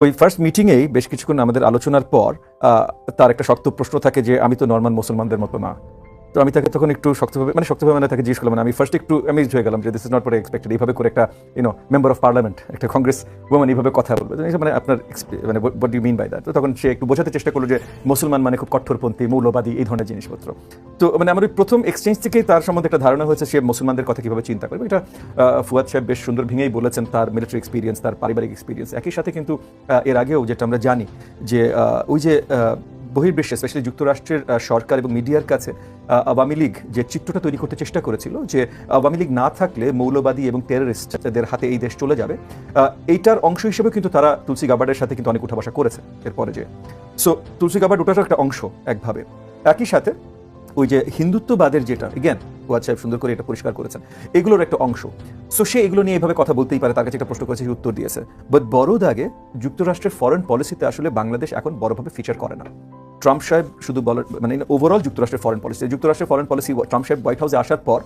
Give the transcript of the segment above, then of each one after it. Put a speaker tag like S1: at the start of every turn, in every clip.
S1: ওই ফার্স্ট মিটিংয়েই বেশ কিছুক্ষণ আমাদের আলোচনার পর তার একটা শক্ত প্রশ্ন থাকে যে আমি তো নর্মাল মুসলমানদের মতো না। তো আমি তাকে তখন একটু শক্তভাবে তাকে জিজ্ঞেস করলাম, আমি ফার্স্ট একটু আমি হয়ে গেলাম যে this is not for expected, এইভাবে করে একটা মেম্বার অফ পার্লামেন্ট, একটা কংগ্রেস ওম্যান এইভাবে কথা বলবে, মানে আপনার মানে what you mean by that. তো তখন সে একটু বোঝাতে চেষ্টা করলো যে মুসলমান মানে খুব কঠোরপন্থী, মৌলবাদী, এই ধরনের জিনিসপত্র। তো মানে আমার ওই প্রথম এক্সচেঞ্জ থেকেই তার সম্বন্ধে একটা ধারণা হয়েছে সে মুসলমানদের কথা কীভাবে চিন্তা করবে। এটা ফুয়াদ সাহেব বেশ সুন্দর ভেঙেই বলেছেন, তার মিলিটারি এক্সপিরিয়েন্স, তার পারিবারিক এক্সপিরিয়েন্স। একই সাথে কিন্তু এর আগেও যেটা আমরা জানি যে ওই যে বহির্বিশ্বে স্পেশালি যুক্তরাষ্ট্রের সরকার এবং মিডিয়ার কাছে আওয়ামী লীগ যে চিত্রটা তৈরি করতে চেষ্টা করেছিল যে আওয়ামী লীগ না থাকলে মৌলবাদী এবং টেররিস্টদের হাতে এই দেশ চলে যাবে, এইটার অংশ হিসেবে কিন্তু তারা তুলসী গাবার্ডের সাথে কিন্তু অনেক উঠাবসা করেছে এরপরে যে। সো তুলসী গাবার্ড ওটারও একটা অংশ একভাবে। একই সাথে ওই যে হিন্দুত্ববাদের যেটা এগেন ওয়াজ সাহেব সুন্দর করে এটা পরিষ্কার করেছেন, এগুলোর একটা অংশ। সো সে এগুলো নিয়ে এইভাবে কথা বলতেই পারে, তার কাছে একটা প্রশ্ন করেছে, উত্তর দিয়েছে। বাট বড় দাগে যুক্তরাষ্ট্রের ফরেন পলিসিতে আসলে বাংলাদেশ এখন বড়ভাবে ফিচার করে না। ট্রাম্প সাহেব শুধু বলার মানে ওভারঅল যুক্তরাষ্ট্রের ফরেন পলিসি ট্রাম্প সাহেব হোয়াইট হাউসে আসার পর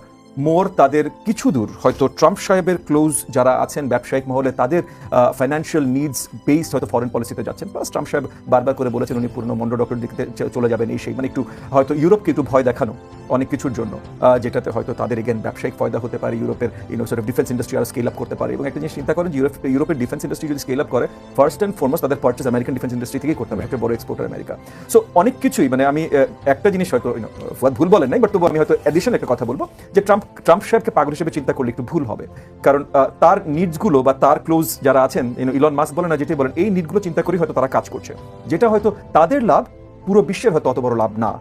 S1: মোর তাদের কিছু দূর হয়তো ট্রাম্প সাহেবের ক্লোজ যারা আছেন ব্যবসায়িক মহলে তাদের ফাইন্যান্সিয়াল নিডস বেসড হয়তো ফরেন পলিসিতে যাচ্ছেন। প্লাস ট্রাম্প সাহেব বারবার করে বলেছেন উনি পুরনো মন্ডল ডক্টর দিকে চলে যাবেন, এই সেই মানে একটু হয়তো ইউরোপকে একটু ভয় দেখানো অনেক কিছুর জন্য, যেটাতে হয়তো তাদের এগেন ব্যবসায়িক ফয়দা হতে পারে, ইউরোপের সর্ট অফ ডিফেন্স ইন্ডাস্ট্রি আরও স্কেল আপ করতে পারে। এবং একটা জিনিস চিন্তা করেন যে ইউরোপের ডিফেন্স ইন্ডাস্ট্রি যদি স্কেল আপ করে, ফার্স্ট অ্যান্ড ফরমোস্ট তাদের পারচেজ আমেরিকান ডিফেন্স ইন্ডাস্ট্রি থেকেই করতে হবে, একটা বড় এক্সপোর্টার আমেরিকা। সো অনেক কিছুই মানে আমি একটা জিনিস হয়তো ভুল বলেন নাই, বাট তবু আমি হয়তো অ্যাডিশনাল একটা কথা বলবো যে ট্রাম্প সাহেবকে পাগল হিসেবে চিন্তা করলে একটু ভুল হবে। কারণ তার নিডসগুলো বা তার ক্লোজ যারা আছেন, ইলন মাস্ক বলেন না যেটাই বলেন, এই নিডগুলো চিন্তা করেই হয়তো তারা কাজ করছে, যেটা হয়তো তাদের লাভ পুরো বিশ্বের হয়তো অত বড় লাভ না।